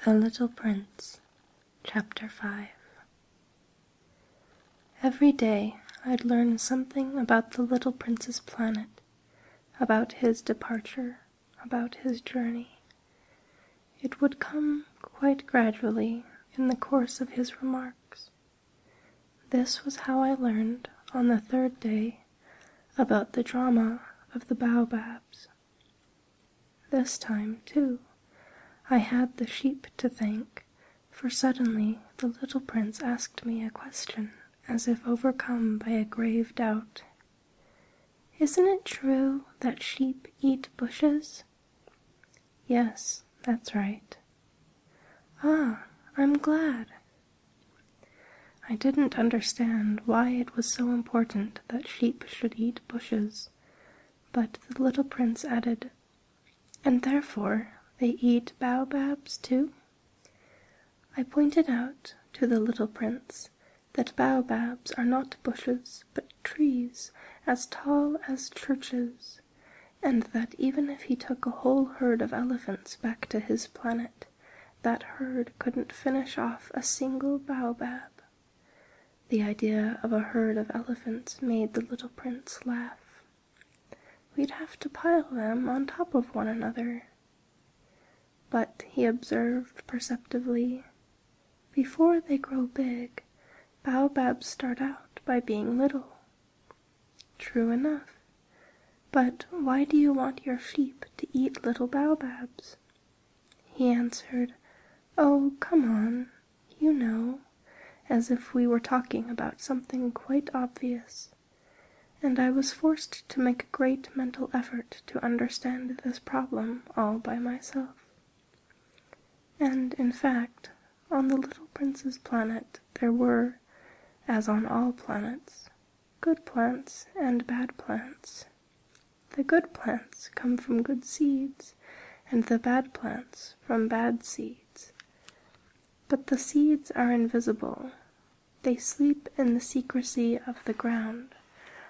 The Little Prince, Chapter 5. Every day I'd learn something about the little prince's planet, about his departure, about his journey. It would come quite gradually in the course of his remarks. This was how I learned, on the third day, about the drama of the baobabs. This time, too, I had the sheep to thank, for suddenly the little prince asked me a question, as if overcome by a grave doubt. "Isn't it true that sheep eat bushes?" "Yes, that's right." "Ah, I'm glad." I didn't understand why it was so important that sheep should eat bushes, but the little prince added, "And therefore they eat baobabs too?" I pointed out to the little prince that baobabs are not bushes, but trees as tall as churches, and that even if he took a whole herd of elephants back to his planet, that herd couldn't finish off a single baobab. The idea of a herd of elephants made the little prince laugh. "We'd have to pile them on top of one another." But he observed perceptively, "Before they grow big, baobabs start out by being little." "True enough. But why do you want your sheep to eat little baobabs?" He answered, "Oh, come on, you know," as if we were talking about something quite obvious. And I was forced to make a great mental effort to understand this problem all by myself. And, in fact, on the little prince's planet there were, as on all planets, good plants and bad plants. The good plants come from good seeds, and the bad plants from bad seeds. But the seeds are invisible. They sleep in the secrecy of the ground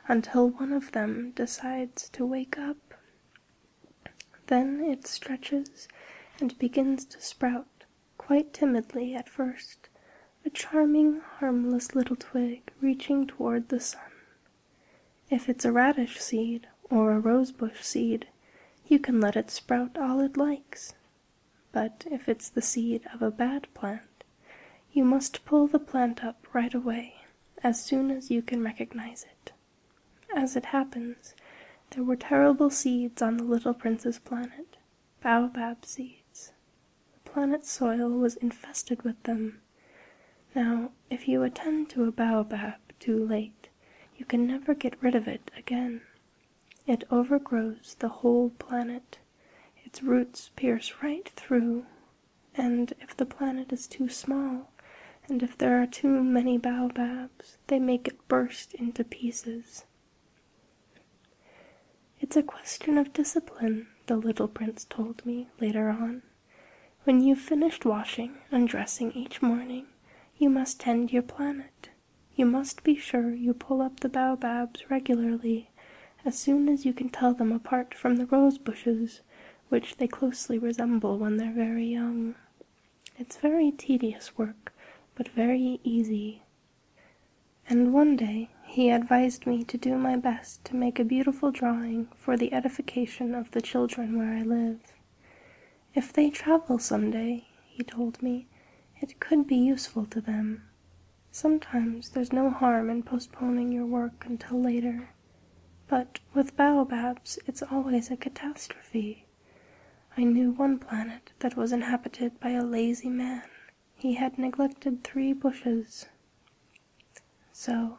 until one of them decides to wake up. Then it stretches and begins to sprout, quite timidly at first, a charming, harmless little twig reaching toward the sun. If it's a radish seed or a rosebush seed, you can let it sprout all it likes. But if it's the seed of a bad plant, you must pull the plant up right away, as soon as you can recognize it. As it happens, there were terrible seeds on the little prince's planet, baobab seeds. The planet's soil was infested with them. Now, if you attend to a baobab too late, you can never get rid of it again. It overgrows the whole planet. Its roots pierce right through, and if the planet is too small, and if there are too many baobabs, they make it burst into pieces. "It's a question of discipline," the little prince told me later on. "When you've finished washing and dressing each morning, you must tend your planet. You must be sure you pull up the baobabs regularly, as soon as you can tell them apart from the rose bushes, which they closely resemble when they're very young. It's very tedious work, but very easy." And one day he advised me to do my best to make a beautiful drawing for the edification of the children where I live. If they travel some day, he told me, it could be useful to them. Sometimes there's no harm in postponing your work until later. But with baobabs, it's always a catastrophe. I knew one planet that was inhabited by a lazy man. He had neglected 3 bushes. So,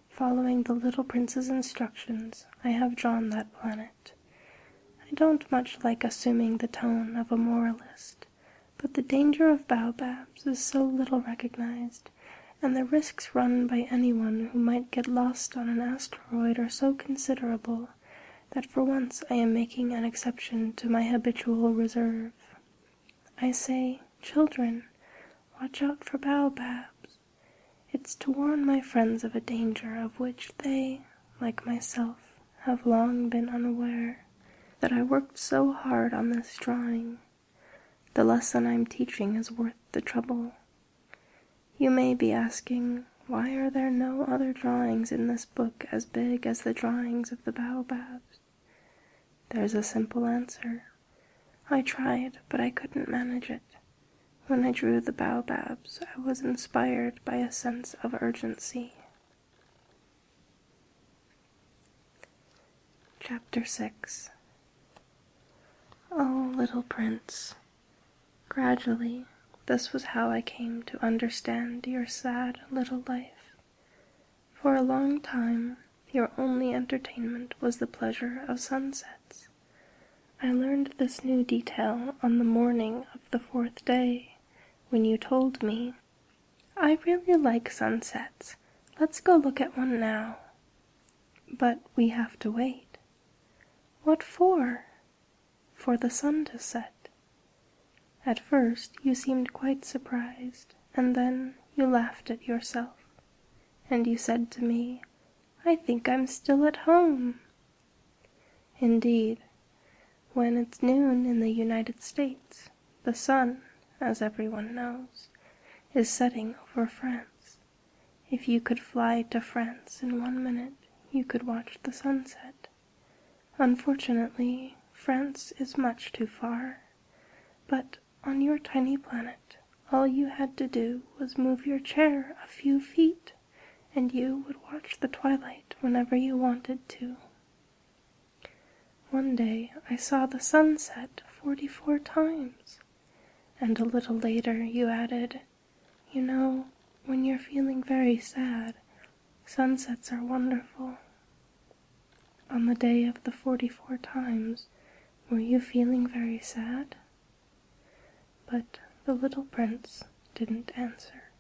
following the little prince's instructions, I have drawn that planet. I don't much like assuming the tone of a moralist, but the danger of baobabs is so little recognized, and the risks run by anyone who might get lost on an asteroid are so considerable, that for once I am making an exception to my habitual reserve. I say, "Children, watch out for baobabs." It's to warn my friends of a danger of which they, like myself, have long been unaware, that I worked so hard on this drawing. The lesson I'm teaching is worth the trouble. You may be asking, why are there no other drawings in this book as big as the drawings of the baobabs? There's a simple answer. I tried, but I couldn't manage it. When I drew the baobabs, I was inspired by a sense of urgency. Chapter 6. Oh, little prince, gradually, this was how I came to understand your sad little life. For a long time, your only entertainment was the pleasure of sunsets. I learned this new detail on the morning of the 4th day, when you told me, "I really like sunsets. Let's go look at one now." But we have to wait. What for? For the sun to set. At first you seemed quite surprised, and then you laughed at yourself, and you said to me, "I think I'm still at home." Indeed, when it's noon in the United States, the sun, as everyone knows, is setting over France. If you could fly to France in 1 minute, you could watch the sunset. Unfortunately, France is much too far, but on your tiny planet, all you had to do was move your chair a few feet, and you would watch the twilight whenever you wanted to. One day I saw the sun set 44 times, and a little later you added, "You know, when you're feeling very sad, sunsets are wonderful." On the day of the 44 times, were you feeling very sad? But the little prince didn't answer.